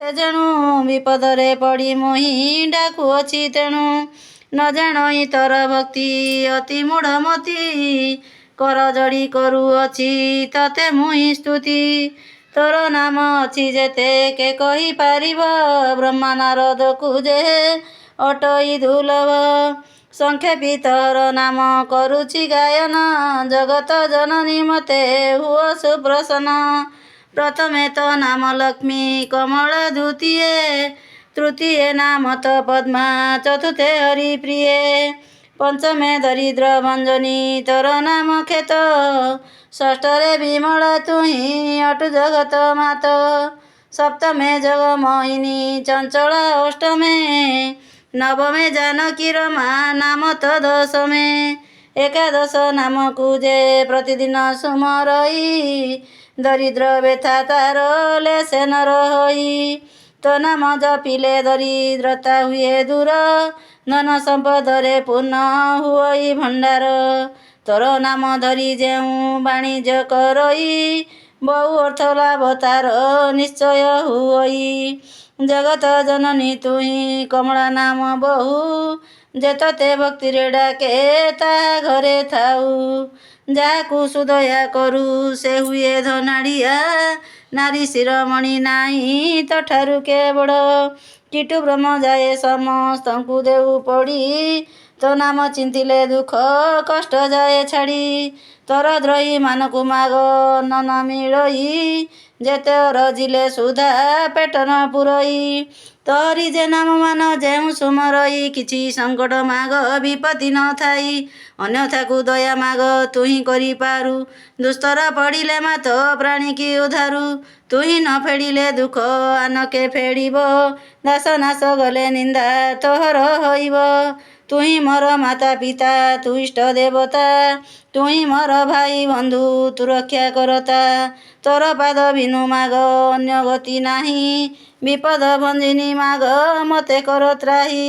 ସେ ଯେଣୁ ବିପଦରେ ପଡ଼ି ମୁହିଁ ଡାକୁଅଛି ତେଣୁ ନ ଜାଣଇ ତୋର ଭକ୍ତି ଅତି ମୂଢ଼ମତି କର ଯୋଡ଼ି କରୁଅଛି ତତେ ମୁହିଁ ସ୍ତୁତି ତୋର ନାମ ଅଛି ଯେତେ କେ କହିପାରିବ ବ୍ରହ୍ମା ନାରଦକୁ ଯେ ଅଟଇ ଦୁର୍ଲଭ ସଂକ୍ଷେପି ତୋର ନାମ କରୁଛି ଗାୟନ ଜଗତ ଜନନୀ ମତେ ହୁଅ ସୁପ୍ରସନ୍ନ ପ୍ରଥମେ ତ ନାମ ଲକ୍ଷ୍ମୀ କମଳ ତୃତୀये ନାମ ତ ପଦ୍ମା ଚତୁର୍ଥେ ହରିପ୍ରିୟେ ପଞ୍ଚମେ ଦରିଦ୍ର ଭଞ୍ଜନୀ ତୋର ନାମ କ୍ଷେତ ଷଷ୍ଠରେ ବିମଳା ତୁହିଁ ଅଟୁ ଜଗତ ମାତ ସପ୍ତମେ ଜଗମୋହିନୀ ଚଞ୍ଚଳା ଅଷ୍ଟମେ ନବମେ ଜାନକୀର ମା ନାମ ତ ଦଶମେ ଏକାଦଶ ନାମକୁ ଯେ ପ୍ରତିଦିନ ସୁମରଇ ଦରିଦ୍ର ବ୍ୟଥା ତାର ଲେଶେ ନ ରହଇ ତୋ ନାମ ଜପିଲେ ଦରିଦ୍ରତା ହୁଏ ଦୂର ଧନ ସମ୍ପଦରେ ପୂର୍ଣ୍ଣ ହୁଅଇ ଭଣ୍ଡାର ତୋର ନାମ ଧରି ଯେଉଁ ବାଣିଜ୍ୟ କରଇ ବହୁ ଅର୍ଥ ଲାଭ ତାର ନିଶ୍ଚୟ ହୁଅଇ ଜଗତ ଜନନୀ ତୁହିଁ କମଳା ନାମ ବହୁ ଯେ ତତେ ଭକ୍ତିରେ ଡାକେ ତାହା ଘରେ ଥାଉ ଯାହାକୁ ସୁଦୟା କରୁ ସେ ହୁଏ ଧନାଢ଼ିଆ ନାରୀ ଶିରୋମଣି ନାହିଁ ତୋଠାରୁ କେ ବଡ଼ କୀଟୁ ବ୍ରହ୍ମ ଯାଏ ସମସ୍ତଙ୍କୁ ଦେଉ ପଡ଼ି ତୋ ନାମ ଚିନ୍ତିଲେ ଦୁଃଖ କଷ୍ଟ ଯାଏ ଛାଡ଼ି ତୋର ଦ୍ରୋହୀ ମାନଙ୍କୁ ମାଗ ନ ମିଳଇ ଯେତେ ଅରଜିଲେ ସୁଧା ପେଟ ନ ପୁରଇ ତୋରି ଯେ ନାମ ମାନ ଯେଉଁ ସୁମରଇ କିଛି ସଙ୍କଟ ମାଗ ବିପତ୍ତି ନ ଥାଇ ଅନ୍ୟଥାକୁ ଦୟା ମାଗ ତୁହିଁ କରିପାରୁ ଦୁସ୍ତର ପଡ଼ିଲେ ମାତ ପ୍ରାଣୀକି ଉଦ୍ଧାରୁ ତୁହିଁ ନ ଫେଡ଼ିଲେ ଦୁଃଖ ଆନକେ ଫେଡ଼ିବ ଦାସ ନାଶ ଗଲେ ନିନ୍ଦା ତୋହର ହଇବ ତୁହିଁ ମୋର ମାତା ପିତା ତୁ ଇଷ୍ଟ ଦେବତା ତୁହିଁ ମୋର ଭାଇ ବନ୍ଧୁ ତୁ ରକ୍ଷା କରତା ତୋର ପାଦ ବିନୁ ମାଗ ଅନ୍ୟ ଗତି ନାହିଁ ବିପଦ ଭଞ୍ଜିନୀ ମାଗ ମତେ କର ତ୍ରାହି।